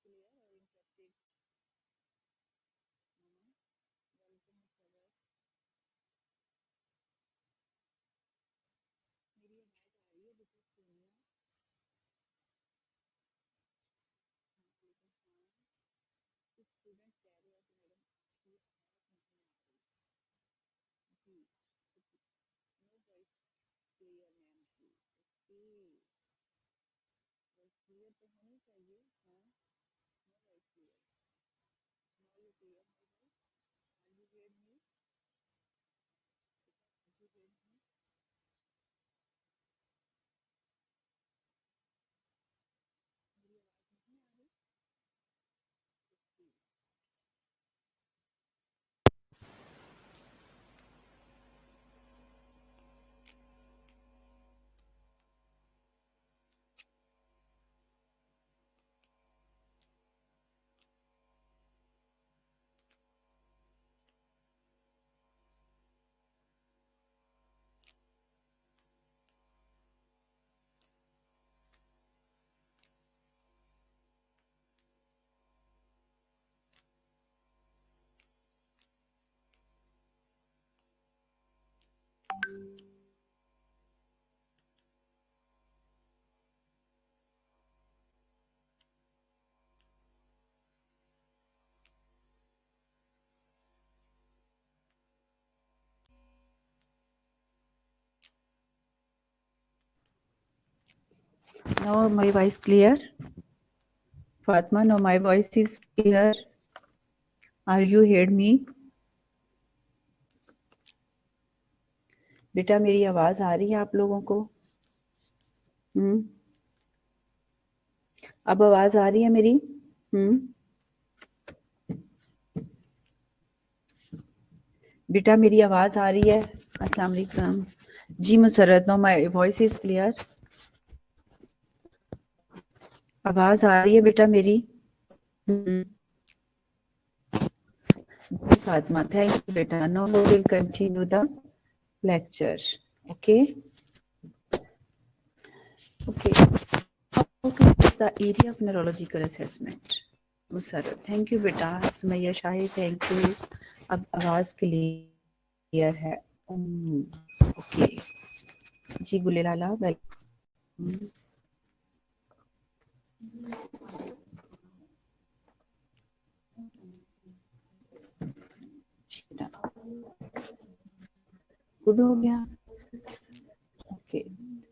clear or interrupted? Welcome, Sarah. मेरी आवाज आ रही है बेटा सोनिया? लेकिन हाँ, कुछ स्टूडेंट कह रहे हैं कि मैडम आपकी आवाज नहीं आ रही। जी, नो वॉइस क्लियर मैम जी। ओके, वॉइस क्लियर तो होनी चाहिए। हाँ, no voice clear. Now you clear my voice? Are you hear me? Are you hear me? मेरी आवाज नहीं आ रही? Okay. Now my voice clear? Fatma, now my voice is clear. Are you heard me? बेटा मेरी आवाज आ रही है आप लोगों को? अब आवाज आ रही है मेरी? बेटा मेरी आवाज आ रही है? अस्सलाम वालेकुम जी Musarrat, no my voice is clear? आवाज आ रही है बेटा मेरी? फातिमा, थैंक यू बेटा. Now we will continue the lecture. Okay. How is the area of neurological assessment? Musarrat, thank you बेटा. Sumaiya Shahi, thank you. अब आवाज क्लियर है. ओके जी. गुले लाला, वेलकम. गुड हो गया.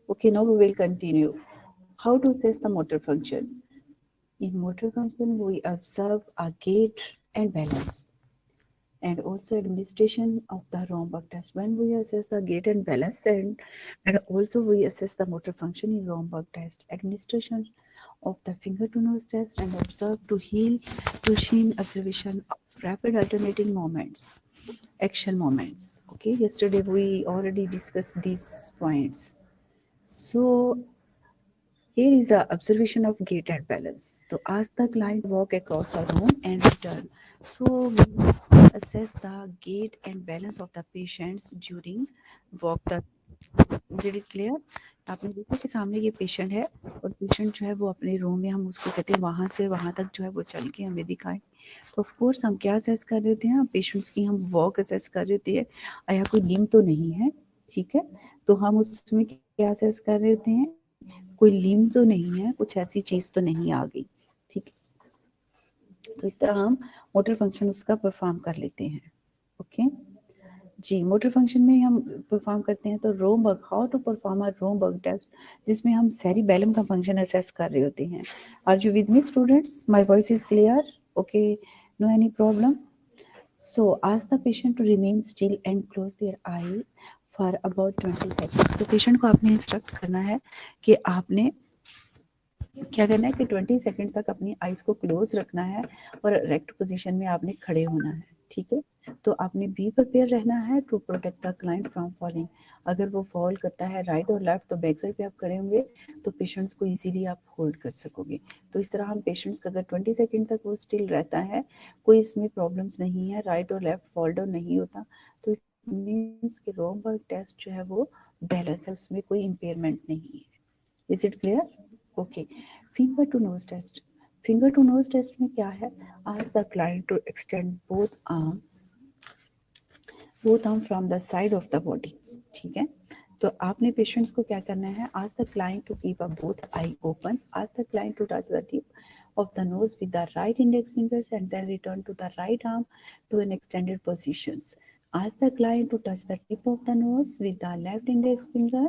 Okay, now we will continue. How to assess the motor function? In motor function, we observe a gait and balance, and also administration of the Romberg test. When we assess the gait and balance, and also we assess the motor function in Romberg test. Administration of the finger to nose test, and observe to heel to shin observation of rapid alternating movements, action moments. Okay, yesterday we already discussed these points. So here is the observation of gait and balance. So ask the client to walk across the room and return. So we assess the gait and balance of the patients during walk. The is it clear? आपने देखा कि सामने ये patient है और patient जो है वो अपने रूम में, हम उसको कहते हैं वहां से वहां तक जो है वो चल के हमें दिखाए. तो ऑफ कोर्स हम क्या असेस कर रहे होते हैं? पेशेंट्स की हम वॉक असेस कर रहे होते हैं. आया कोई लिम तो नहीं है? ठीक है, तो हम उसमें क्या असेस कर रहे होते हैं? कोई लिम तो नहीं है, कुछ ऐसी चीज तो नहीं आ गई. ठीक है, तो इस तरह हम मोटर फंक्शन उसका परफॉर्म कर लेते हैं. ओके जी. मोटर फंक्शन में हम परफॉर्म करते हैं तो Romberg, how to perform a Romberg test, जिसमें हम सेरिबेलम का फंक्शन असेस कर रहे होते हैं. Are you with me students? My voice is clear? Okay, no any problem? So ask the patient to remain still and close their eye for about 20 seconds. तो patient को आपने instruct करना है कि आपने क्या करना है कि 20 सेकंड तक अपनी आईज को क्लोज रखना है और रेक्ट पोजीशन में आपने खड़े होना है. ठीक है, तो आपने बी प्रिपेयर रहना है to protect the client from falling. अगर वो फॉल करता है राइट और लेफ्ट, तो बैक साइड पे आप खड़े होंगे तो पेशेंट्स को इजीली आप होल्ड कर सकोगे. तो इस तरह हम पेशेंट्स का अगर 20 सेकंड तक वो स्टिल रहता है, कोई इसमें प्रॉब्लम्स नहीं है, राइट और लेफ्ट फॉल डाउन नहीं होता, तो इट मींस कि रोमबर्ग टेस्ट जो है वो बैलेंस है, उसमें कोई इम्पेयरमेंट नहीं है. Is it clear? Okay. Finger to nose test. Finger to nose test में क्या है, ask the client to extend both arm from the side of the body. ठीक है, तो आपने पेशेंट्स को क्या करना है, ask the client to keep a both eye open, ask the client to touch the tip of the nose with the right index fingers and then return to the right arm to an extended positions. Ask the client to touch the tip of the nose with the left index finger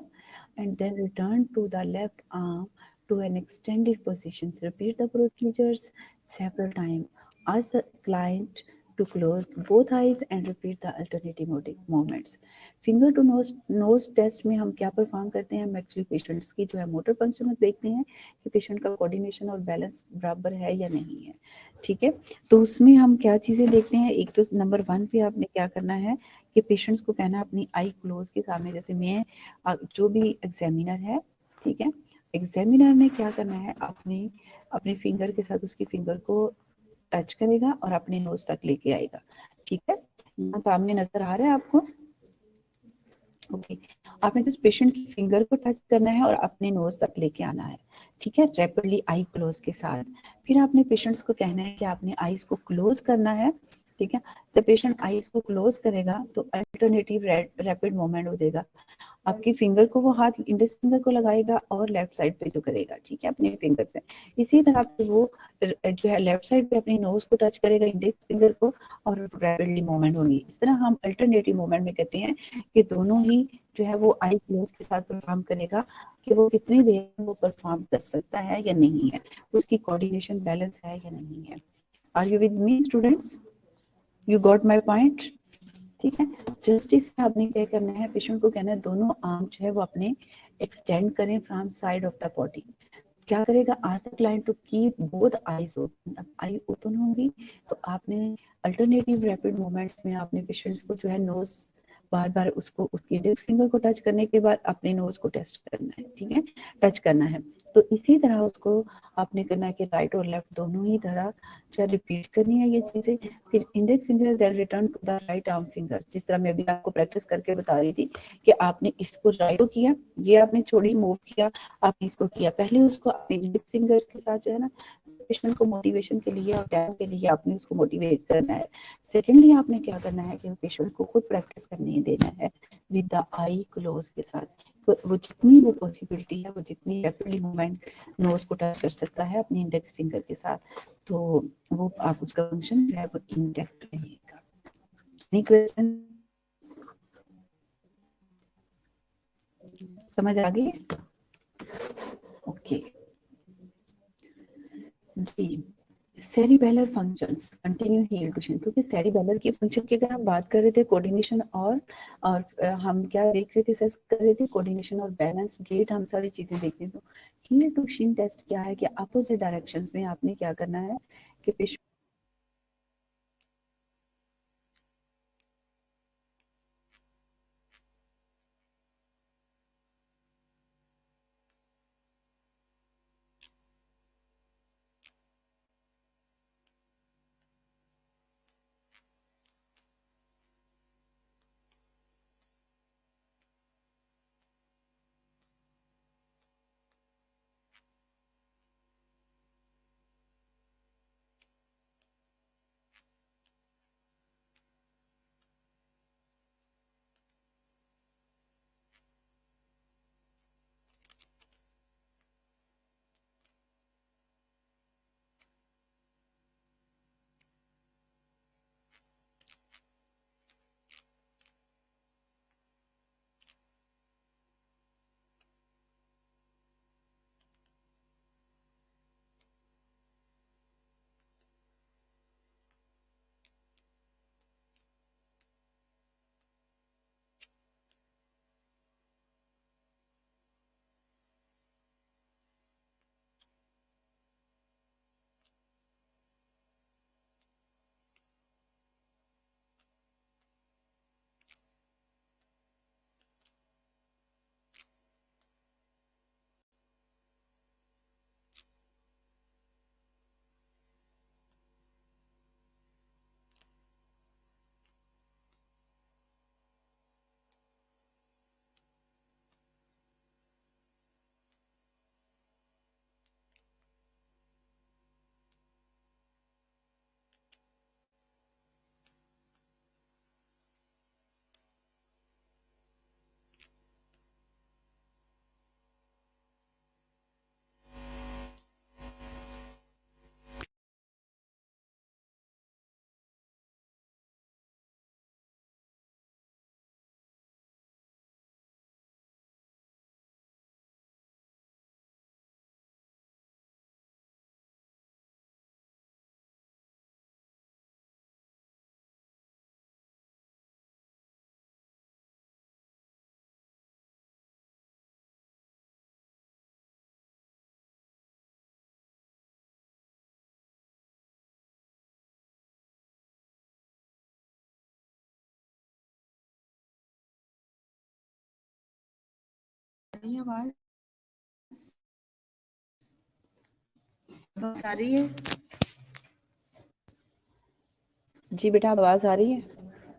and then return to the left arm to an extended positions. Repeat the procedures several times. Ask the client to close both eyes and repeat the alternative movements. Finger to nose test में हम क्या perform करते हैं, हम actually patients की जो है motor function देखते हैं कि पेशेंट का कोऑर्डिनेशन और बैलेंस बराबर है या नहीं है। ठीक है, तो उसमें हम क्या चीजें देखते हैं, एक तो नंबर 1 पे आपने क्या करना है कि पेशेंट्स को कहना है अपनी आई क्लोज के सामने, जैसे मैं जो भी एग्जामिनर है, ठीक है, एग्जामिनर ने क्या करना है, अपने फिंगर के साथ उसकी फिंगर को टच करेगा और अपने नोज तक लेके आएगा। ठीक है, यहाँ सामने नजर आ रहा है आपको, ओके आपने जिस पेशेंट की फिंगर को टच करना है और अपने नोज तक लेके आना है। ठीक है, रैपिडली आई क्लोज के साथ। फिर आपने पेशेंट्स को कहना है कि आपने आईज को क्लोज करना है। ठीक है, जब पेशेंट आईज को क्लोज करेगा तो अल्टरनेटिव रैपिड मूवमेंट हो जाएगा, आपकी फिंगर को वो हाथ इंडेक्स फिंगर को लगाएगा और लेफ्ट साइड पे जो करेगा, ठीक है, अपने फिंगर से। इसी तरह पे वो जो है लेफ्ट साइड पे अपनी नोज को टच करेगा इंडेक्स फिंगर को और रैपिडली मूवमेंट होगी। इस तरह हम अल्टरनेटिव मूवमेंट में कहते हैं कि दोनों ही जो है वो आई क्लोज के साथ परफॉर्म करेगा कि वो कितनी देर वो परफॉर्म कर सकता है या नहीं है, उसकी कोऑर्डिनेशन बैलेंस है या नहीं है। Are you with me students? You got my point? ठीक है, जस्टिस आपने क्या करना है, पेशेंट को कहना है दोनों आर्म जो है वो अपने एक्सटेंड करें from side of the body. क्या करेगा, ask the client to keep both eyes open. अब आई ओपन होंगी तो आपने अल्टरनेटिव रैपिड मूवमेंट्स में आपने पेशेंट्स को जो है नोज बार बार उसको उसकी इंडेक्स फिंगर को टच करने के बाद अपने नोज को टेस्ट करना है। ठीक है, टच करना है, तो इसी तरह उसको आपने करना है कि राइट और लेफ्ट दोनों ही तरह जो रिपीट करनी है ये चीजें। फिर index finger then return to the right arm finger, जिस तरह मैं अभी आपको प्रैक्टिस करके बता रही थी कि आपने इसको राइट किया, ये आपने छोड़ी मूव किया, आपने इसको किया, पहले उसको अपने इंडेक्स फिंगर के साथ जो है ना पेशेंट को मोटिवेशन के लिए और टाइम के लिए आपने उसको मोटिवेट करना है। सेकेंडली आपने क्या करना है कि पेशेंट को खुद प्रैक्टिस करने देना है विद द आई क्लोज के साथ, तो वो जितनी वो पॉसिबिलिटी है, वो जितनी रैपिडली मूवमेंट नोज को टच कर सकता है अपनी इंडेक्स फिंगर के साथ, तो वो आप उसका फंक्शन जो है वो इंटैक्ट रहेगा। Any question? समझ आ गई? ओके जी, cerebellar functions continue heel to shin, क्योंकि सेरिबेलर की फंक्शन की अगर हम बात कर रहे थे कोऑर्डिनेशन और हम क्या देख रहे थे, सेस कर रहे थे कोऑर्डिनेशन और बैलेंस गेट, हम सारी चीजें देखते हैं। तो हील टू शिन टेस्ट क्या है कि अपोजिट डायरेक्शंस में आपने क्या करना है कि पेशेंट रही है आवाज? आवाज आ रही है? जी बेटा आवाज आ रही है?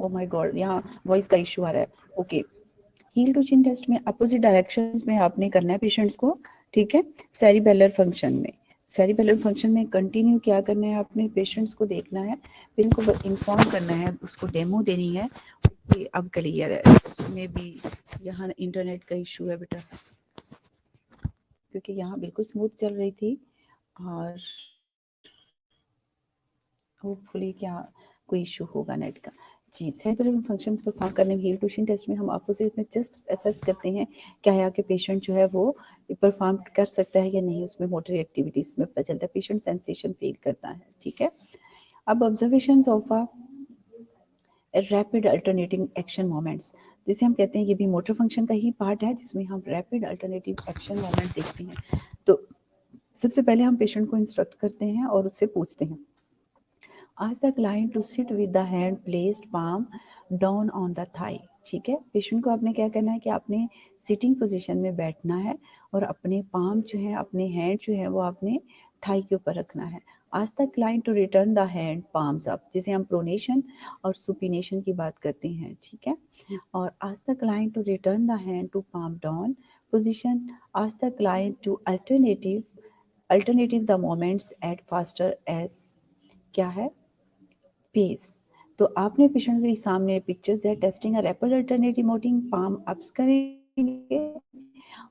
ओ माय गॉड, यहाँ वॉइस का इशू आ रहा है। Okay, heel to chin test में अपोजिट डायरेक्शंस में आपने करना है पेशेंट्स को, ठीक है। सेरिबेलर फंक्शन में, सेरिबेलर फंक्शन में कंटिन्यू क्या करना है, आपने पेशेंट्स को देखना है, पेशेंट को इन्फॉर्म करना है, उसको डेमो देनी है कि अब क्लियर है। मे बी यहाँ इंटरनेट का इशू है बेटा, क्योंकि यहाँ बिल्कुल स्मूथ चल रही थी और होपफुली क्या कोई इशू होगा नेट का। जी, सेरिबेलर फंक्शन परफॉर्म करने में हील टू चिन टेस्ट में हम अपोजिट में जस्ट असेस करते हैं क्या है कि पेशेंट जो है वो परफॉर्म कर सकता है या नहीं, उसमें मोटर एक्टिविटीज में पता चलता है, पेशेंट सेंसेशन फील करता है, ठीक है। अब observations of a rapid alternating action moments, जिसे हम कहते हैं ये भी मोटर फंक्शन का ही पार्ट है, जिसमें हम रैपिड अल्टरनेटिव एक्शन मोमेंट देखते हैं। तो सबसे पहले हम पेशेंट को इंस्ट्रक्ट करते हैं और उससे पूछते हैं, ask the client to sit with the hand placed palm down on the thigh, ठीक है। पेशेंट को आपने क्या करना है कि आपने सिटिंग पोजीशन में बैठना है और अपने पाम जो है, अपने हैंड जो है वो आपने थाई के ऊपर रखना है। ask the client to return the hand palms up, जिसे हम प्रोनेशन और सुपिनेशन की बात करते हैं, ठीक है। और ask the client to return the hand to palm down position, ask the client to alternative the moments at faster as क्या है पेस। तो आपने पेशेंट के सामने पिक्चर्स है, testing a rapid alternative moting, palm ups करेंगे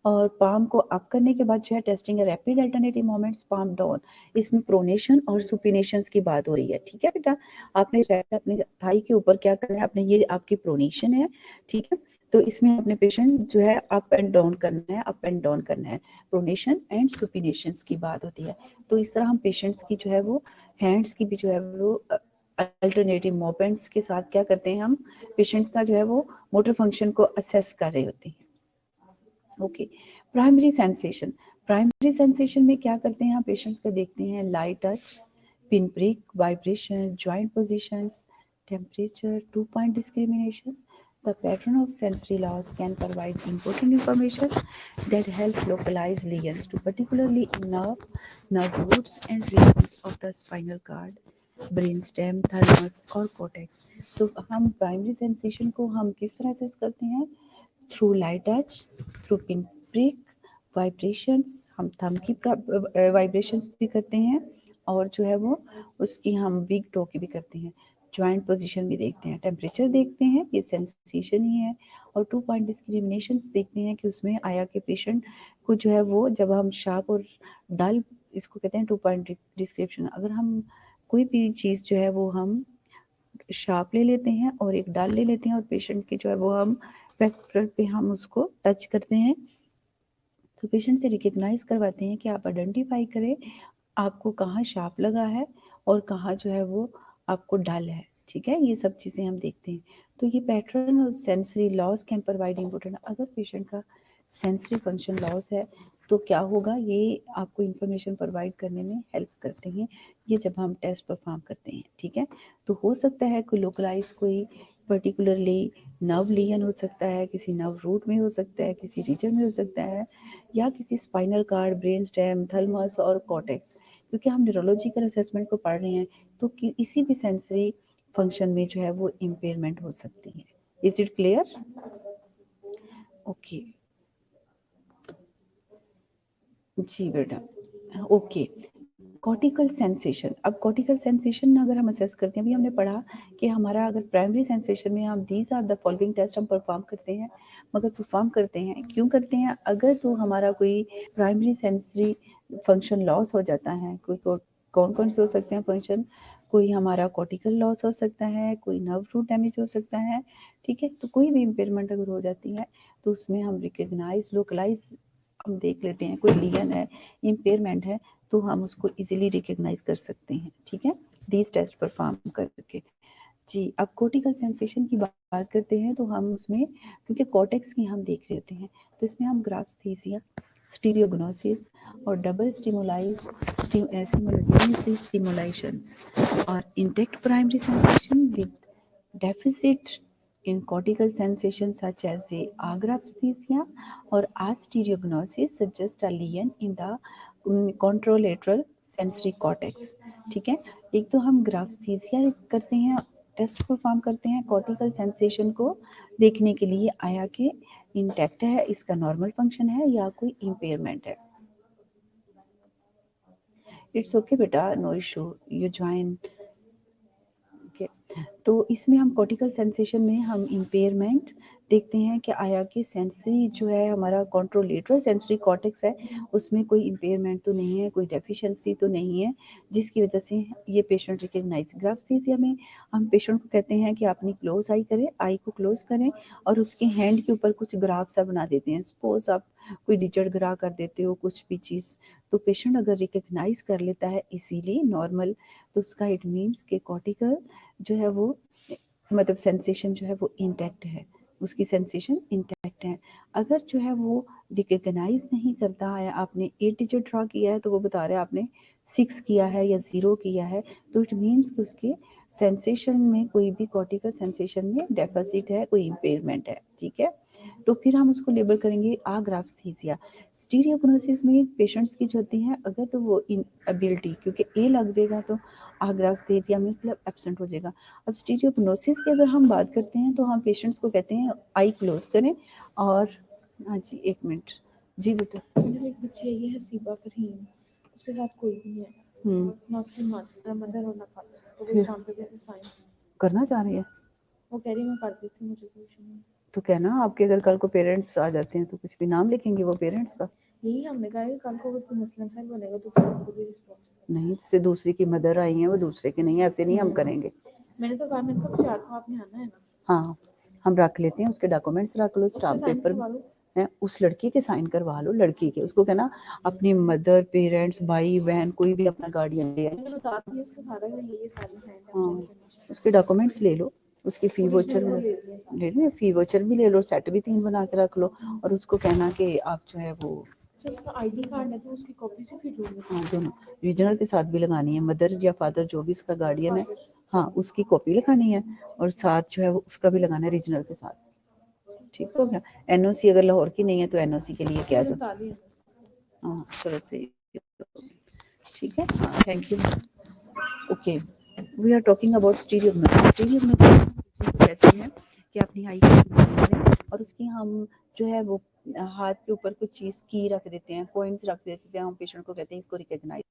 और palm को अप करने के बाद जो है testing rapid alternative moments, palm down, इसमें प्रोनेशन और सुपिनेशन की बात हो रही है, ठीक है बेटा। आपने अपने थाई के ऊपर क्या करना है, आपने ये आपकी प्रोनेशन है, ठीक है। तो इसमें अपने पेशेंट जो है अप एंड डाउन करना है, अप एंड डाउन करना है, प्रोनेशन एंड सुपिनेशन की बात होती है। तो इस तरह हम पेशेंट्स की जो है वो हैंड्स की भी जो है वो अल्टरनेटिव मूवमेंट्स के साथ क्या करते हैं, हम पेशेंट्स का जो है वो मोटर फंक्शन को असेस कर रहे होते हैं। Okay, primary sensation, primary sensation में क्या करते हैं, हम पेशेंट्स का देखते हैं light touch, pin prick, vibration, joint positions, temperature, 2 point discrimination. The pattern of sensory loss can provide important information that helps localize lesions to particularly nerve roots and regions of the spinal cord, brain stem, thalamus और cortex. तो हम primary sensation को हम किस तरह से करते हैं, through light touch, through pin prick, vibrations, हम थंब की वाइब्रेशंस भी करते हैं और जो है वो उसकी हम बिग टो की भी करते हैं, जॉइंट पोजीशन भी देखते हैं, टेम्परेचर देखते हैं, ये सेंसेशन ही है, और 2 point डिस्क्रिमिनेशन देखते हैं कि उसमें आया कि पेशेंट को जो है वो जब हम शार्प और डल, इसको कहते हैं 2 point डिस्क्रिप्शन, अगर हम कोई भी चीज़ जो है वो हम शार्प ले लेते हैं और एक डाल ले लेते हैं और पेशेंट की जो है वो हम पेक्टोरल पे हम उसको टच करते हैं, तो पेशेंट से रिकग्नाइज करवाते हैं कि आप आइडेंटिफाई करें आपको कहाँ शार्प लगा है और कहाँ जो है वो आपको डल है, ठीक है। ये सब चीज़ें हम देखते हैं। तो ये पैटर्न और sensory loss can provide important, अगर पेशेंट का सेंसरी फंक्शन लॉस है तो क्या होगा, ये आपको इन्फॉर्मेशन प्रोवाइड करने में हेल्प करते हैं, ये जब हम टेस्ट परफॉर्म करते हैं, ठीक है। तो हो सकता है कोई लोकलाइज कोई पर्टिकुलरली नर्व लीजन हो सकता है, किसी नर्व रूट में हो सकता है, किसी रीजन में हो सकता है, या किसी spinal cord, brain stem, thalamus और कॉर्टेक्स, क्योंकि हम न्यूरोलॉजिकल असेसमेंट को पढ़ रहे हैं तो किसी भी सेंसरी फंक्शन में जो है वो इम्पेयरमेंट हो सकती है। Is it clear? ओके जी बेटा, ओके। कॉर्टिकल सेंसेशन, अब कॉर्टिकल सेंसेशन अगर हम असेस करते हैं, अभी हमने पढ़ा कि हमारा अगर प्राइमरी सेंसेशन में हम these are the following test हम परफॉर्म करते हैं, मगर परफॉर्म करते हैं क्यों करते हैं, अगर तो हमारा कोई प्राइमरी सेंसरी फंक्शन लॉस हो जाता है, कोई कौन कौन से हो सकते हैं फंक्शन, कोई हमारा कॉर्टिकल लॉस हो सकता है, कोई नर्व रूट डैमेज हो सकता है, ठीक है। तो कोई भी इम्पेयरमेंट अगर हो जाती है तो उसमें हम रिकग्नाइज लोकलाइज हम देख लेते हैं, कोई लीजन है, इम्पेयरमेंट है, तो हम उसको इजीली रिकग्नाइज कर सकते हैं, ठीक है, दीज टेस्ट परफॉर्म करके। जी, अब कॉर्टिकल सेंसेशन की बात करते हैं तो हम उसमें, क्योंकि कॉर्टेक्स की हम देख रहे होते हैं, तो इसमें हम ग्राफ्स्थीसिया, स्टीरियोग्नोसिस और डबल सिमुलेटेनियसली स्टिमुलेशंस और intact primary sensation with deficit in cortical sensation such as the agraphesthesia or astereognosis suggest a lesion in the contralateral sensory cortex। ठीक है, एक तो हम ग्राफ्स्थीसिया करते हैं, टेस्ट परफॉर्म करते हैं कॉर्टिकल सेंसेशन को देखने के लिए आया कि इंटैक्ट है, इसका नॉर्मल फंक्शन है या कोई इम्पेयरमेंट है। इट्स ओके बेटा, नो इशू, यू ज्वाइन। तो इसमें हम कॉर्टिकल सेंसेशन में हम इम्पेयरमेंट देखते हैं कि आया कि सेंसरी जो है हमारा कंट्रोलेटरल सेंसरी कॉर्टेक्स है उसमें कोई इम्पेयरमेंट तो नहीं है, कोई डेफिशिएंसी तो नहीं है, जिसकी वजह से ये पेशेंट रिकग्नाइज। ग्राफ्स्थीसिया में हम पेशेंट को कहते हैं कि अपनी क्लोज आई करें, आई को क्लोज करें और उसके हैंड के ऊपर कुछ ग्राफ सा बना देते हैं। सपोज आप कोई डिजिट ग्रा कर देते हो, कुछ भी चीज़, तो पेशेंट अगर रिकग्नाइज कर लेता है इजीली नॉर्मल, तो उसका इट मीन्स के कॉर्टिकल जो है वो मतलब सेंसेशन जो है वो इंटैक्ट है, उसकी सेंसेशन इंटैक्ट है। अगर जो है वो रिकग्नाइज नहीं करता है, आपने 8 डिजिट ड्रा किया है तो वो बता रहे हैं आपने 6 किया है या 0 किया है, तो इट मीन्स कि उसके सेंसेशन में कोई भी कॉर्टिकल सेंसेशन में डेफिसिट है, कोई इम्पेयरमेंट है। ठीक है, तो फिर हम उसको लेबल करेंगे आग्राफ्स्थीसिया। स्टीरियोग्नोसिस में पेशेंट्स की जो होती है अगर तो वो इनएबिलिटी, क्योंकि ए लग जाएगा तो आग्राफ्स्थीसिया में मतलब एब्सेंट हो जाएगा। अब स्टीरियोग्नोसिस की अगर हम बात करते हैं तो हम पेशेंट्स को कहते हैं आई क्लोज करें और हाँ जी एक मिनट जी बेटा। मेरी एक बच्ची आई है हसीबा फरहीन, उसके साथ कोई भी नहीं है, ना उसकी मदर और ना फादर, तो वो शाम पे भी साइन करना चाह रही है, वो कह रही है मैं कर देती हूँ, मुझे कोई इशू नहीं। तो कहना आपके अगर कल को पेरेंट्स आ जाते हैं तो कुछ भी नाम लिखेंगे वो पेरेंट्स का। यही हमने कहा है कल को अगर कोई मुस्लिम सर बनेगा तो आपको भी रिस्पॉन्सिबल नहीं, जैसे दूसरी की मदर आई है वो दूसरे की नहीं, ऐसे नहीं हम करेंगे। मैंने तो कहा, मैंने कहा 4 को आपने आना है ना। हाँ हम रख लेते हैं, उसके डॉक्यूमेंट्स रख लो, स्टाम्प पेपर है, उस लड़की के साइन करवा लो, लड़की के, उसको कहना अपनी मदर, पेरेंट्स, भाई बहन, कोई भी अपना गार्डियन ले आए, हाँ उसके डॉक्यूमेंट्स ले लो, उसकी फी वोचर ले लो, फी वोचर भी ले लो, सेट भी 3 बना के रख लो और उसको कहना कि आप जो है वो आईडी कार्ड है तो उसकी कॉपी से फिट होगी। हाँ दोनों रीजनल के साथ भी लगानी है, मदर या फादर जो भी उसका गार्डियन है, हाँ उसकी कॉपी लगानी है और साथ जो है वो उसका भी लगाना है रीजनल के साथ। ठीक हो गया। एनओसी अगर लाहौर की नहीं है तो एनओसी के लिए क्या, तो हाँ चलो सही, ठीक है, thank you. Okay, we are talking about stereognosis. Stereognosis कहते हैं कि अपनी आई को और उसकी हम जो है वो हाथ के ऊपर कुछ चीज़ की रख देते हैं, कॉइन्स रख देते हैं, हम पेशेंट को कहते हैं इसको रिकॉग्नाइज।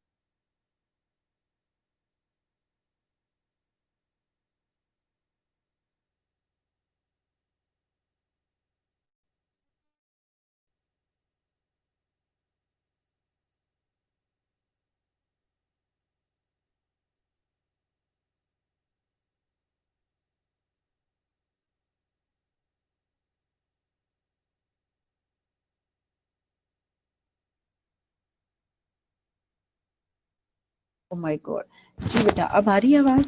ओह माय गॉड, जी बेटा अब आ रही है आवाज़?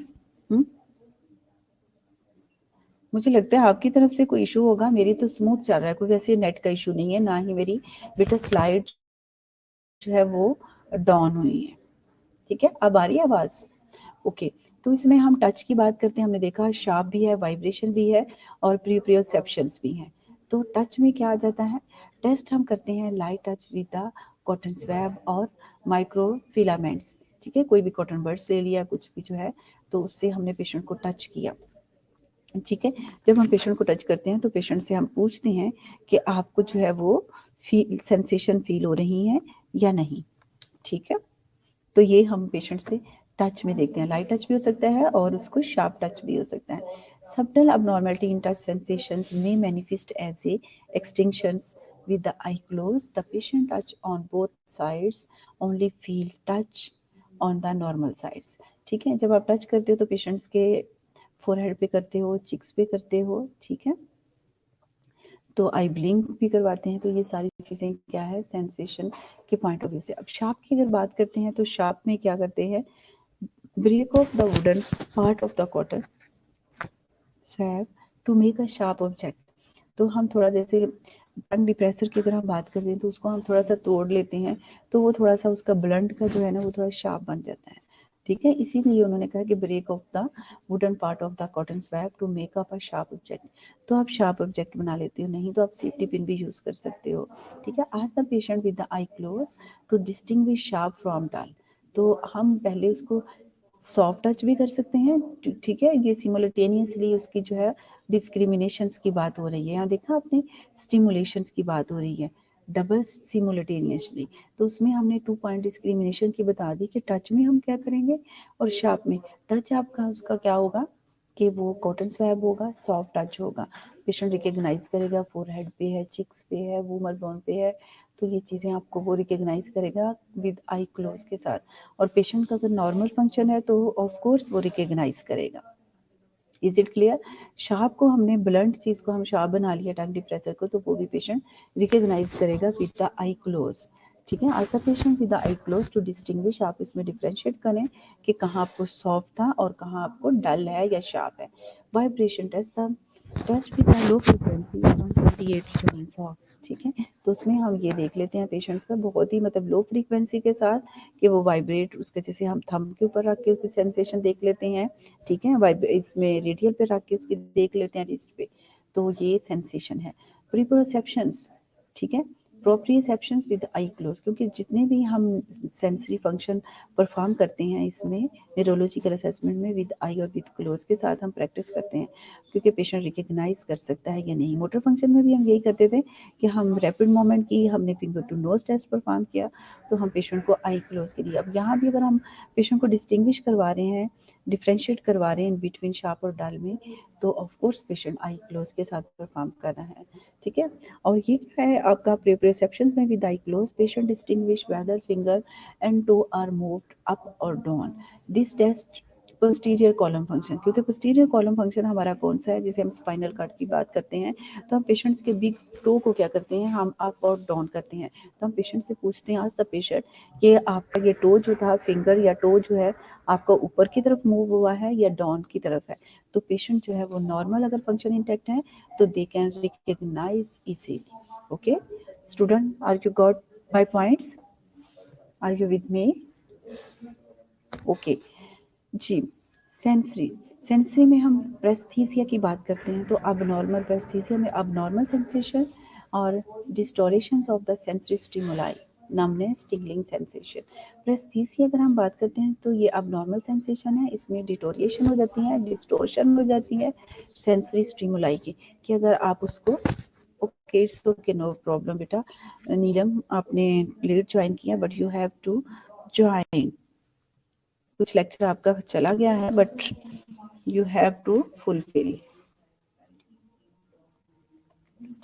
मुझे लगता है आपकी तरफ से कोई इशू होगा, मेरी तो स्मूथ चल रहा है, कोई वैसे नेट का इशू नहीं है, ना ही मेरी बेटा स्लाइड जो है वो डाउन हुई है। ठीक है, अब आ रही है आवाज़? ओके, तो इसमें हम टच की बात करते हैं, हमने देखा शार्प भी है, वाइब्रेशन भी है और प्रियोसेप्शंस भी हैं। तो टच में क्या आ जाता है, टेस्ट हम करते हैं light touch with the cotton swab और माइक्रोफिलामेंट्स। ठीक है, कोई भी कॉटन बर्ड्स ले लिया, कुछ भी जो है, तो उससे हमने पेशेंट को टच किया। ठीक है, जब हम पेशेंट को टच करते हैं तो पेशेंट से हम पूछते हैं कि आपको जो है वो सेंसेशन फील हो रही है या नहीं। ठीक है, तो ये हम पेशेंट से टच में देखते हैं, लाइट टच भी हो सकता है और उसको शार्प टच भी हो सकता है। Subtle abnormality in touch sensations may manifest as a extinctions with the eye closed. The patient touch on both sides only feel touch on the normal sides. ठीक है, जब आप टच करते हो तो पेशेंट्स के फोरहेड पे करते हो, चिक्स पे करते हो, ठीक है, तो आई ब्लिंक भी करवाते हैं। तो ये सारी चीज़ें क्या है सेंसेशन के पॉइंट ऑफ व्यू से। अब शार्प की अगर बात करते हैं तो शार्प में क्या करते हैं, break off the wooden part of the cotton swab to make a sharp object। तो हम थोड़ा जैसे टंग डिप्रेसर की अगर हम बात करते हैं तो उसको हम थोड़ा सा तोड़ लेते हैं, तो वो थोड़ा सा उसका ब्लंट का जो है ना वो थोड़ा शार्प बन जाता है। ठीक है, इसीलिए उन्होंने कहा कि break off the wooden part of the cotton swab to make up a sharp object. तो आप शार्प ऑब्जेक्ट बना लेते हो, नहीं तो आप सेफ्टी पिन भी यूज कर सकते हो। ठीक है, ask the patient with the eye close to distinguish sharp from dull. तो हम पहले उसको सॉफ्ट टच भी कर सकते हैं। ठीक है, ये सिमुलेटेनियसली उसकी जो है डिस्क्रिमिनेशंस की बात हो रही है। यहाँ देखा आपने, स्टिमुलेशंस की बात हो रही है, डबल सिमुलेटेनियसली। तो उसमें हमने 2 पॉइंट डिस्क्रिमिनेशन की बता दी कि टच में हम क्या करेंगे और शार्प में। टच आपका उसका क्या होगा कि वो कॉटन स्वैब होगा, सॉफ्ट टच होगा। पेशेंट रिकग्नाइज करेगा फोरहेड पे है, चिक्स पे है, वूमर बोन पे है, तो ये चीज़ें आपको वो रिकग्नाइज करेगा विद आई क्लोज के साथ। और पेशेंट का अगर नॉर्मल फंक्शन है तो ऑफ कोर्स वो रिकग्नाइज करेगा। Is it clear? शार्प को हमने ब्लंट चीज को हम शार्प बना लिया टंग डिप्रेसर को, तो वो भी पेशेंट रिकग्नाइज करेगा विद द आई क्लोज। ठीक है, ask the patient with the eye close to distinguish, आप इसमें डिफ्रेंशिएट करें कि कहाँ आपको सॉफ्ट था और कहाँ आपको डल है या शार्प है। Vibration test with low frequency 128 showing forks. ठीक है, तो उसमें हम ये देख लेते हैं पेशेंट्स का बहुत ही मतलब लो फ्रीक्वेंसी के साथ कि वो वाइब्रेट, उसके जैसे हम थंब के ऊपर रख के उसकी सेंसेशन देख लेते हैं। ठीक है, इसमें रेडियल पे रख के उसकी देख लेते हैं रिस्ट पे, तो ये सेंसेशन है। प्रीपोसेप्शंस, ठीक है, प्रोप्रियोसेप्शंस विद आई क्लोज, क्योंकि जितने भी हम सेंसरी फंक्शन परफॉर्म करते हैं इसमें न्यूरोलॉजिकल असेसमेंट में विद आई और विद क्लोज के साथ हम प्रैक्टिस करते हैं, क्योंकि पेशेंट रिकग्नाइज कर सकता है या नहीं। मोटर फंक्शन में भी हम यही करते थे कि हम रैपिड मोमेंट की, हमने finger to nose test perform किया, तो हम पेशेंट को आई क्लोज के लिए। अब यहाँ भी अगर हम पेशेंट को डिस्टिंग्विश करवा रहे हैं, डिफ्रेंशिएट करवा रहे हैं इन बिटवीन शार्प और डल में, तो of course patient I close के साथ परफॉर्म कर रहा है। ठीक है, और ये क्या है आपका प्रिपरेसेप्शंस में with eye close, patient distinguish whether finger and toe are moved up और down. This test posterior column function, क्योंकि पोस्टीरियर कॉलम फंक्शन हमारा कौन सा है, जैसे हम स्पाइनल कार्ड की बात करते हैं तो हम पेशेंट्स के बिग टो को क्या करते हैं, हम अप और डाउन करते हैं। तो हम पेशेंट से पूछते हैं आज द पेशेंट कि आपका ये टो जो था, फिंगर या टो जो है आपका ऊपर की तरफ मूव हुआ है या डाउन की तरफ है। तो पेशेंट जो है वो नॉर्मल अगर फंक्शन इंटैक्ट है तो they can recognise easily. Okay student, are you got my points? Are you with me? Okay जी। सेंसरी में हम प्रेस्थीसिया की बात करते हैं, तो अब नॉर्मल प्रेस्थीसिया में अब नॉर्मल सेंसेशन और distortions of the sensory stimuli, numbness, tingling sensation. Paresthesia अगर हम बात करते हैं तो ये अब नॉर्मल सेंसेशन है, इसमें डिटोरिएशन हो जाती है, डिस्टोर्शन हो जाती है सेंसरी स्टिमुलाई की, कि अगर आप उसको okay it's okay no problem बेटा। नीलम आपने लेट ज्वाइन किया but you have to join, कुछ लेक्चर आपका चला गया है but you have to fulfil.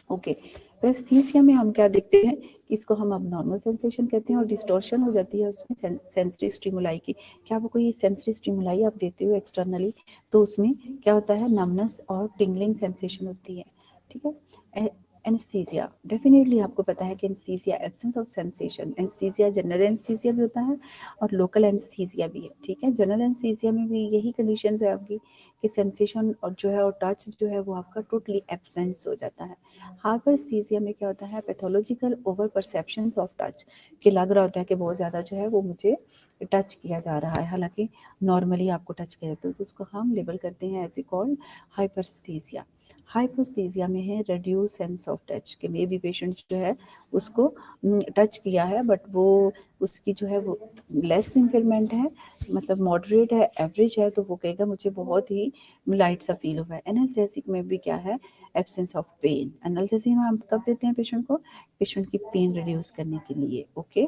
Okay, paresthesia में हम क्या देखते हैं कि इसको हम अब नॉर्मल सेंसेशन कहते हैं और डिस्टॉर्शन हो जाती है उसमें सेंसरी स्टिमुलाई की। क्या आपको ये सेंसरी स्टिमुलाई आप देते हो एक्सटर्नली, तो उसमें क्या होता है, नमनेस और टिंगलिंग सेंसेशन होती है। ठीक है, एनेस्थीसिया, डेफिनेटली आपको पता है कि anaesthesia absence of sensation, anaesthesia general anaesthesia भी होता है और लोकल एनेस्थीसिया भी है। ठीक है, जनरल एनेस्थीसिया में भी यही कंडीशंस है आपकी कि सेंसेशन और जो है और टच जो है वो आपका टोटली एब्सेंस हो जाता है। हाइपरस्थीसिया में क्या होता है, pathological over perceptions of touch, कि लग रहा होता है कि बहुत ज़्यादा जो है वो मुझे टच किया जा रहा है, हालांकि नॉर्मली आपको टच किया जाता है, तो उसको हम लेबल करते हैं एज ए कॉल्ड हाइपरस्थीसिया। हाइपोस्थीसिया में है रिड्यूस सेंस ऑफ टच, कि मे बी पेशेंट जो है उसको टच किया है बट वो उसकी जो है वो लेस इम्पेयरमेंट है, मतलब मॉडरेट है, एवरेज है, तो वो कहेगा मुझे बहुत ही लाइट सा फील हुआ है। एनाल्जेसिक में भी क्या है, एब्सेंस ऑफ पेन। एनाल्जेसिक हम कब देते हैं पेशेंट को, पेशेंट की पेन रिड्यूस करने के लिए। ओके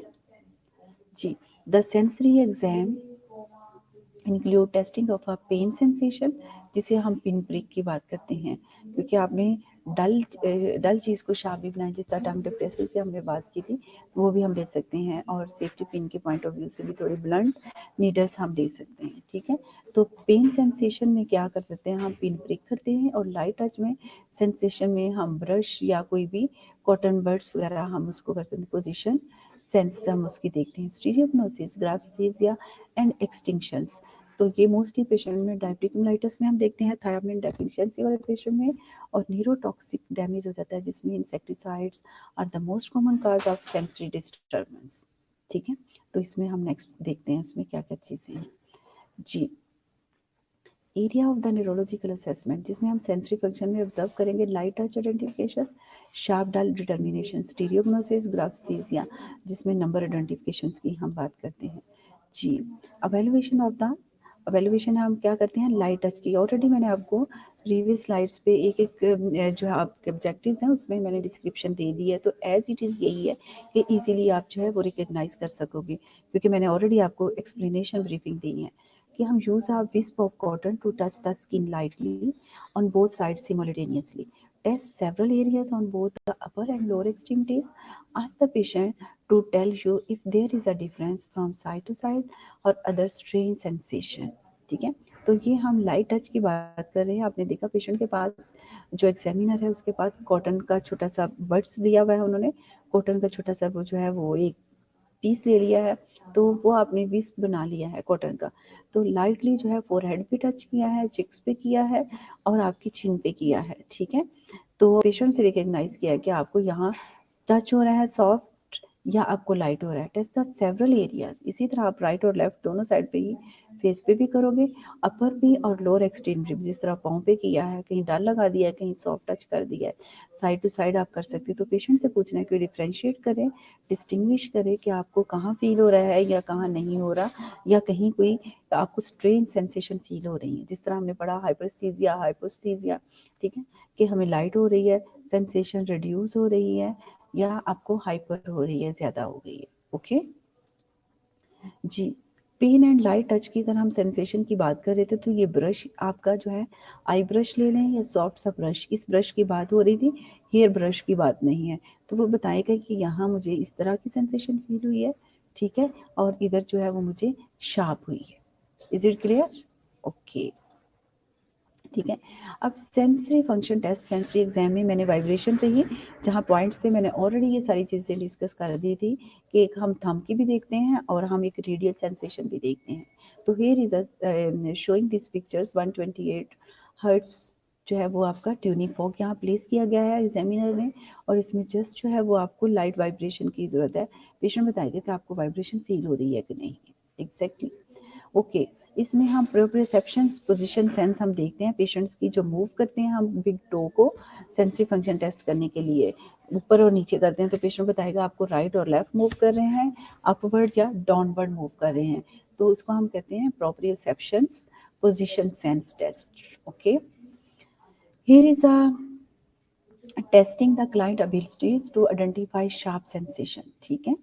जी। The sensory exam include testing of a pain sensation, जिसे हम पिन प्रिक की बात करते हैं, क्योंकि आपने डल चीज़ को शार्प भी बनाया, जिस तरह टंग डिप्रेसर की हमने बात की थी, वो भी हम ले सकते हैं, और सेफ्टी पिन के पॉइंट ऑफ व्यू से भी थोड़ी ब्लंट नीडल्स हम दे सकते हैं। ठीक है, तो पेन सेंसेशन में क्या कर देते हैं, हम पिन प्रिक करते हैं, और लाइट टच में सेंसेशन में हम ब्रश या कोई भी कॉटन बर्ड्स वगैरह हम उसको करते हैं, पोजिशन सेंस हम उसकी देखते हैं। स्टीरियोग्नोसिस, ग्राफ्स्थीसिया एंड एक्सटिंक्शंस, तो ये मोस्टली पेशेंट में डायबिटिक में हम देखते हैं, थायरामिन डेफिशिएंसी वाले पेशेंट में, और न्यूरोटॉक्सिक डैमेज हो जाता है, जिसमें insecticides are the most common cause of sensory disturbance. ठीक है, तो इसमें हम नेक्स्ट देखते हैं इसमें क्या क्या चीज़ें हैं। जी, area of the neurological assessment, जिसमें हम सेंसरी फंक्शन में ऑब्जर्व करेंगे light touch identification, sharp dull determination, stereognosis, graphesthesia, जिसमें नंबर आइडेंटिफिकेशन की हम बात करते हैं। जी, अवेल्युएशन ऑफ द अवेल्युएशन हम क्या करते हैं लाइट टच की। ऑलरेडी मैंने आपको प्रीवियस स्लाइड्स पे एक एक जो आपके ऑब्जेक्टिव्स हैं उसमें मैंने डिस्क्रिप्शन दे दी है, तो एज इट इज़ यही है कि इजीली आप जो है वो रिकग्नाइज कर सकोगे, क्योंकि मैंने ऑलरेडी आपको एक्सप्लेनेशन ब्रीफिंग दी है कि हम use a wisp of cotton to touch the skin lightly on both sides simultaneously. Test several areas on both the upper and lower extremities. Ask the patient to tell you if there is a difference from side to side or other strange sensation. ठीक है, तो ये हम light touch की बात कर रहे हैं। आपने देखा पेशेंट के पास जो एग्जामिनर है उसके पास कॉटन का छोटा सा बड्स दिया हुआ है, उन्होंने कॉटन का छोटा सा वो जो है वो एक पीस ले लिया है, तो वो आपने विस्प बना लिया है कॉटन का। तो लाइटली जो है फोरहेड पे टच किया है, चिक्स पे किया है और आपकी चिन पे किया है। ठीक है, तो पेशेंट से रिकग्नाइज किया है कि आपको यहाँ टच हो रहा है सॉफ्ट या आपको लाइट हो रहा है। Test the several areas. इसी तरह आप राइट और लेफ्ट दोनों साइड पे ही फेस पे भी करोगे, अपर भी और लोअर एक्सट्रीम रिब, जिस तरह पाँव पे किया है, कहीं डर लगा दिया है, कहीं सॉफ्ट टच कर दिया है, साइड टू साइड आप कर सकते हो। तो पेशेंट से पूछना है कि डिफ्रेंशिएट करें, डिस्टिंग्विश करें कि आपको कहाँ फील हो रहा है या कहाँ नहीं हो रहा, या कहीं कोई आपको स्ट्रेंज सेंसेशन फील हो रही है, जिस तरह हमने पढ़ा हाइपरस्थीसिया, हाइपोस्थीसिया। ठीक है, कि हमें लाइट हो रही है, सेंसेशन रिड्यूस हो रही है, या आपको हाइपर हो रही है, ज्यादा हो गई है। ओके जी, पेन एंड लाइट टच की अगर हम सेंसेशन की बात कर रहे थे, तो ये ब्रश आपका जो है आई ब्रश ले लें या सॉफ्ट सा ब्रश, इस ब्रश की बात हो रही थी, हेयर ब्रश की बात नहीं है। तो वो बताएगा कि यहाँ मुझे इस तरह की सेंसेशन फील हुई है, ठीक है, और इधर जो है वो मुझे शार्प हुई है। Is it clear? ओके, ठीक है। अब sensory function test, sensory exam में मैंने वाइब्रेशन पे ही जहाँ पॉइंट्स थे मैंने ऑलरेडी ये सारी चीज़ें डिस्कस कर दी थी कि एक हम थंब की भी देखते हैं और हम एक रेडियल सेंसेशन भी देखते हैं। तो here is showing this pictures 128 hertz जो है वो आपका ट्यूनिंग फॉक यहाँ प्लेस किया गया है एग्जामिनर ने, और इसमें जस्ट जो है वो आपको लाइट वाइब्रेशन की ज़रूरत है। पेशेंट बताएगा कि आपको वाइब्रेशन फील हो रही है कि नहीं। Exactly, okay. इसमें हम प्रोप्रियोसेप्शन पोजीशन सेंस हम देखते हैं पेशेंट्स की, जो मूव करते हैं हम बिग टो को सेंसरी फंक्शन टेस्ट करने के लिए ऊपर और नीचे करते हैं, तो पेशेंट बताएगा आपको राइट और लेफ्ट मूव कर रहे हैं, अपवर्ड या डाउनवर्ड मूव कर रहे हैं, तो उसको हम कहते हैं proprioception position sense test. Okay, here is a testing the client abilities to identify sharp sensation. ठीक है,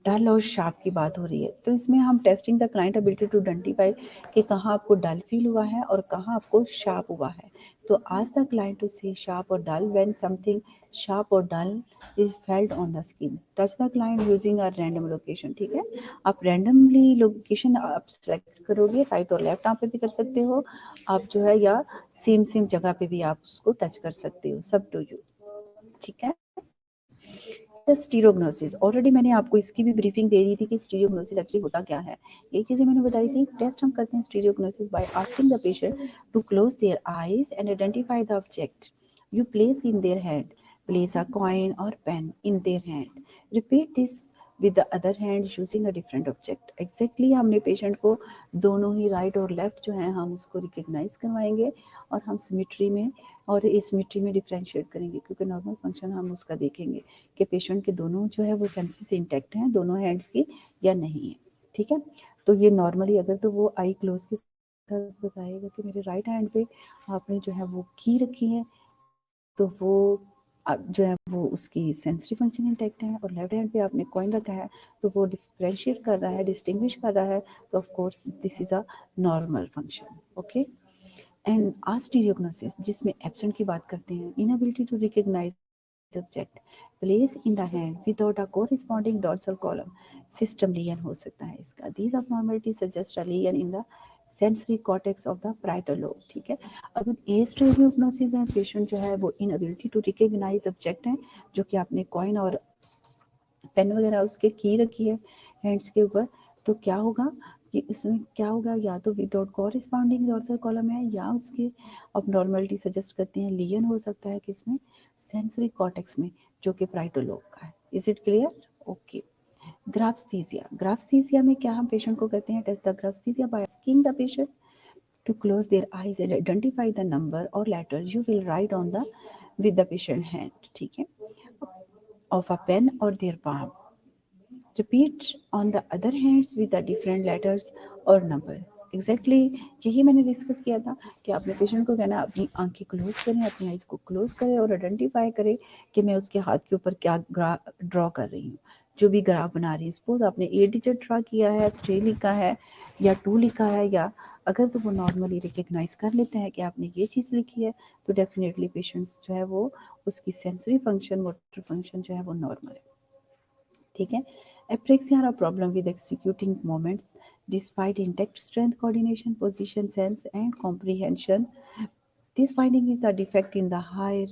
डल और शार्प की बात हो रही है, तो इसमें हम testing the client ability to identify कि कहाँ आपको डल फील हुआ है और कहाँ आपको शार्प हुआ है। तो ask the client to say sharp और डल व्हेन समथिंग शार्प और dull is felt on the skin. Touch the client using a random location. ठीक है, आप रैंडमली लोकेशन आप सेलेक्ट करोगे, राइट और लेफ्ट आप पे भी कर सकते हो आप जो है, या सेम सेम जगह पे भी आप उसको टच कर सकते हो, सब टू यू। ठीक है, स्टीरियोग्नोसिस ऑलरेडी मैंने आपको इसकी भी ब्रीफिंग दे दी थी कि स्टीरियोग्नोसिस एक्चुअली होता क्या है, ये चीजें मैंने बताई थी। टेस्ट हम करते हैं stereognosis by asking the patient to close their eyes and identify the object you place in their hand. Place a coin or pen in their hand. Repeat this with the other hand using a different object. Exactly हमने patient को दोनों ही right और left जो है हम उसको recognise करवाएंगे, और हम सिमेट्री में और इस सिमेट्री में डिफ्रेंशिएट करेंगे, क्योंकि नॉर्मल फंक्शन हम उसका देखेंगे कि पेशेंट के दोनों जो है वो सेंसेस इंटैक्ट हैं दोनों हैंड्स की या नहीं है। ठीक है, तो ये नॉर्मली अगर तो वो आई क्लोज के साथ बताएगा कि मेरे राइट हैंड पे आपने जो है वो की रखी है, तो वो जो है वो उसकी सेंसरी फंक्शन इंटैक्ट है, और लेफ्ट हैंड पे आपने कॉइन रखा है तो वो डिफरेंशिएट कर रहा है, डिस्टिंग्विश कर रहा है, तो of course this is a normal function. Okay, and astereognosis जिसमें एब्सेंट की बात करते हैं, inability to recognise object place in the hand without a corresponding dorsal column, system lean हो सकता है इसका। These abnormality suggest a lesion in the sensory cortex of the parietal lobe। ठीक है, अगर एस्ट्रोडियोग्नोसिस है, पेशेंट जो है वो इनएबिलिटी टू रिकॉग्नाइज ऑब्जेक्ट है, जो कि आपने कॉइन और पेन वगैरह उसके की रखी है हैंड्स के ऊपर, तो क्या होगा कि इसमें क्या होगा, या तो विदाउट कॉरिस्पॉन्डिंग डॉर्सल कॉलम है, या उसके अबनॉर्मलिटी सजेस्ट करते हैं लियन हो सकता है किसमें, सेंसरी कॉर्टेक्स में, जो कि parietal lobe का है। Is it clear? Okay, graphesthesia में क्या हम पेशेंट को कहते हैं, test the graphesthesia by asking the patient to close their eyes and identify the number or letter you will write on the with the patient hand, ठीक है, of a pen or their palm. Repeat on the other hands with the different letters or number. Exactly यही मैंने discuss किया था कि आपने patient को कहना अपनी आंखें क्लोज करें, अपनी आइज को क्लोज करें और आइडेंटिफाई करें कि मैं उसके हाथ के ऊपर क्या ड्रॉ कर रही हूँ, जो भी ग्राफ बना रही है। सपोज आपने 8 डिजिट ड्रॉ किया है, 3 लिखा है या 2 लिखा है, या अगर तो वो नॉर्मली रिकग्नाइज कर लेते हैं कि आपने ये चीज़ लिखी है, तो डेफिनेटली पेशेंट्स जो है वो उसकी सेंसरी फंक्शन, मोटर फंक्शन जो है वो नॉर्मल है, ठीक है। Apraxia are a problem with executing movements despite intact strength, coordination, position sense, and comprehension. This finding is a defect in the higher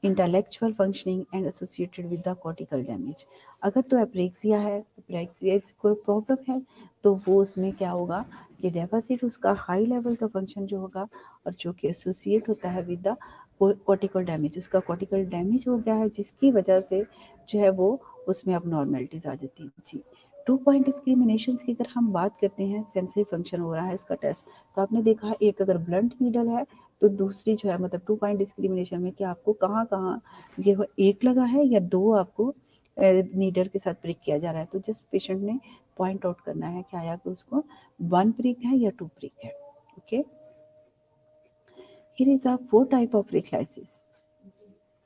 intellectual functioning and associated with the cortical damage. अगर तो apraxia है, apraxia को problem है, तो वो उसमें क्या होगा कि डेफिसिट उसका हाई लेवल का फंक्शन जो होगा और जो कि एसोसिएट होता है विद द कॉर्टिकल डैमेज, उसका कॉर्टिकल डैमेज हो गया है जिसकी वजह से जो है वो उसमें अब नॉर्मेलिटीज आ जाती है। जी, 2 पॉइंट डिस्क्रिमिनेशन की अगर हम बात करते हैं, सेंसरी फंक्शन हो रहा है उसका टेस्ट, तो आपने देखा एक अगर ब्लंट नीडल है तो दूसरी जो है मतलब 2 पॉइंट डिस्क्रिमिनेशन में कि आपको कहाँ कहाँ ये एक लगा है या 2 आपको नीडल के साथ प्रिक किया जा रहा है, तो जस्ट पेशेंट ने पॉइंट आउट करना है क्या आया कि उसको 1 प्रिक है या 2 प्रिक है। Okay, here is a 4 type of reflexes.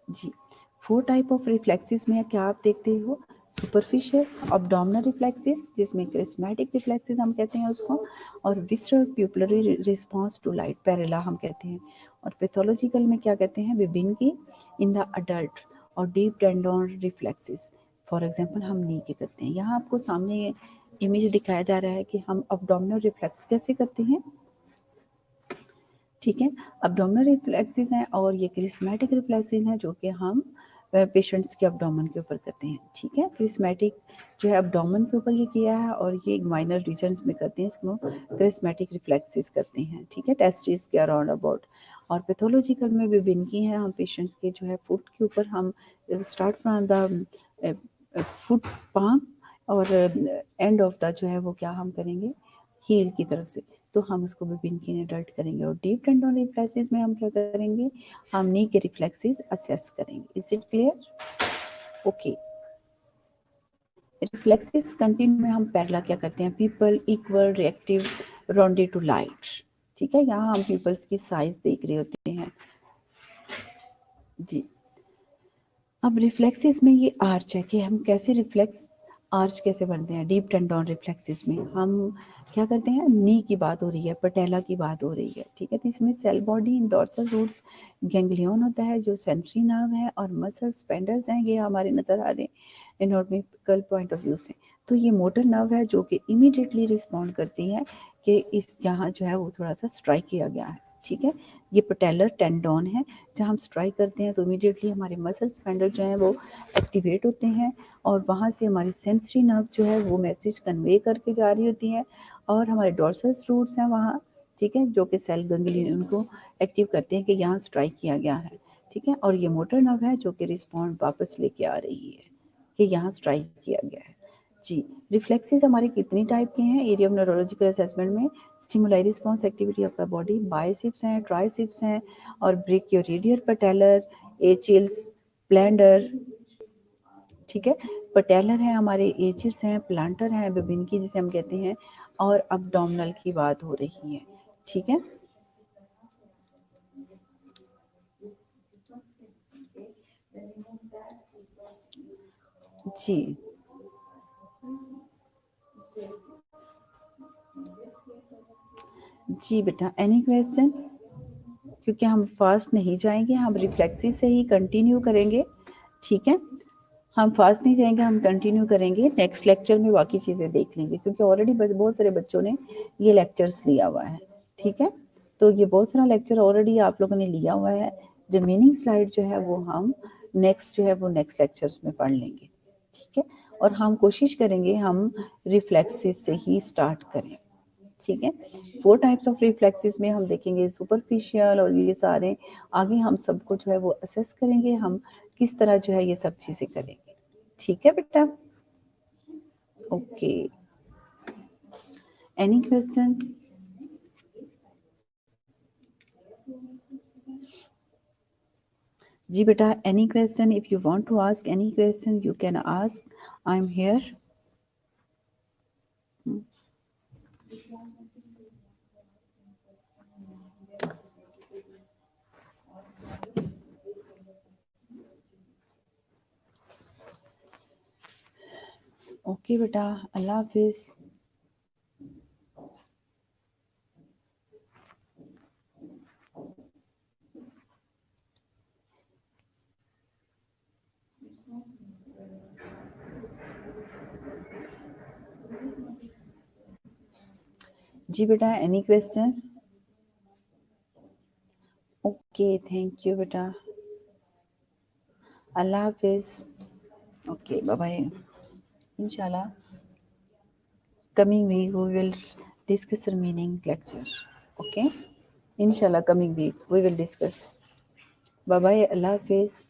जी, 4 टाइप ऑफ रिफ्लेक्सेस में क्या आप देखते हो, सुपरफिशियल अब्डोमिनल रिफ्लेक्सेस जिसमें क्रिस्मेटिक रिफ्लेक्सेस हम कहते हैं उसको, और visceral pupillary response to light patella हम कहते हैं, और पैथोलॉजिकल में क्या कहते हैं, विभिन्न इन द अडल्ट, और deep tendon reflexes for example हम नी के करते हैं। यहाँ आपको सामने ये इमेज दिखाया जा रहा है कि हम अब्डोमिनल रिफ्लेक्स कैसे करते हैं, ठीक है। अब्डोमिनल रिफ्लेक्सेस हैं और ये क्रिस्मेटिक रिफ्लेक्सेस हैं जो कि हम पेशेंट्स के अब्डोमेन के ऊपर करते हैं, ठीक है। क्रिस्मेटिक जो है अब्डोमेन के ऊपर ये किया है और ये माइनर रीजन्स में करते हैं, इसको क्रिस्मेटिक रिफ्लेक्सेस करते हैं, ठीक है, टेस्टिस के अराउंड अबाउट। और पैथोलॉजिकल में विभिन्न की हैं, हम पेशेंट्स के जो है फुट के ऊपर हम start from the foot palm और एंड ऑफ द जो है वो क्या हम करेंगे हील की तरफ से, तो हम उसको विभिन्न की एडल्ट करेंगे। और डीप टेंडोन रिफ्लेक्सेस में हम क्या करेंगे, हम नी के रिफ्लेक्सेस असेस करेंगे। Is it clear? Okay, reflexes continue में हम पहला क्या करते हैं, pupil equal reactive rounded to light, ठीक है। यहाँ हम पीपल्स की साइज देख रहे होते हैं। जी, अब रिफ्लेक्सेस में ये आर्च है कि हम कैसे रिफ्लेक्स आर्च कैसे बनते हैं। डीप टेंडोन रिफ्लेक्सेस में हम क्या करते हैं, नी की बात हो रही है, पटेला की बात हो रही है, ठीक है। तो इसमें cell body in dorsal roots ganglion होता है जो सेंसरी नर्व है, और मसल स्पेंडल्स हैं, ये हमारे नजर आ रहे हैं एनाटॉमिकल पॉइंट ऑफ व्यू से। तो ये मोटर नर्व है जो कि इमीडिएटली रिस्पॉन्ड करती है कि इस यहाँ जो है वो थोड़ा सा स्ट्राइक किया गया है, ठीक है। ये पटेलर टेंडोन है, जब हम स्ट्राइक करते हैं तो इमीडिएटली हमारे मसल स्पेंडल जो है वो एक्टिवेट होते हैं और वहाँ से हमारी सेंसरी नर्व जो है वो मैसेज कन्वे करके जा रही होती है, और हमारे डॉर्सल रूट्स हैं वहाँ, ठीक है, जो कि सेल गैंग्लियन उनको एक्टिव करते हैं कि यहाँ स्ट्राइक किया गया है, ठीक है। और ये मोटर नर्व है जो कि रिस्पॉन्ड वापस लेके आ रही है कि यहाँ स्ट्राइक किया गया है। जी, रिफ्लेक्सेस हमारे कितनी टाइप के हैं एरिया ऑफ न्यूरोलॉजिकल असेसमेंट में, stimuli response activity of the body, biceps हैं, ट्राइसेप्स हैं, और ब्रेकियोरेडियल पटेलर, एचिल्स, प्लैंडर, ठीक है। पटेलर है हमारे, एचिल्स हैं, प्लांटर हैं, विभिन्न की जिसे हम कहते हैं, और अब्डोमिनल की बात हो रही है, ठीक है। जी जी बेटा, एनी क्वेश्चन? क्योंकि हम फास्ट नहीं जाएंगे, हम रिफ्लेक्सेस से ही कंटिन्यू करेंगे, ठीक है। हम फास्ट नहीं जाएंगे, हम कंटिन्यू करेंगे, नेक्स्ट लेक्चर में बाकी चीज़ें देख लेंगे क्योंकि ऑलरेडी बहुत सारे बच्चों ने ये लेक्चर्स लिया हुआ है, ठीक है। तो ये बहुत सारा लेक्चर ऑलरेडी आप लोगों ने लिया हुआ है, रिमेनिंग स्लाइड जो है वो हम नेक्स्ट जो है वो नेक्स्ट लेक्चर्स में पढ़ लेंगे, ठीक है। और हम कोशिश करेंगे हम रिफ्लेक्सेस से ही स्टार्ट करें, ठीक है। 4 टाइप्स ऑफ रिफ्लेक्सेस में हम देखेंगे सुपरफिशियल और ये सारे, आगे हम सबको जो है वो असेस करेंगे, हम किस तरह जो है ये सब चीज़ें करेंगे, ठीक है बेटा। Okay. Any question? जी बेटा, any question? If you want to ask any question, you can ask. I'm here. Okay बेटा, अल्लाह हाफिज. जी बेटा, any question? Okay, thank you बेटा. अल्लाह हाफिज. Okay, bye bye. Inshallah, coming week we will discuss remaining lecture. Okay? Inshallah, coming week we will discuss. Bye bye. Allah Hafiz.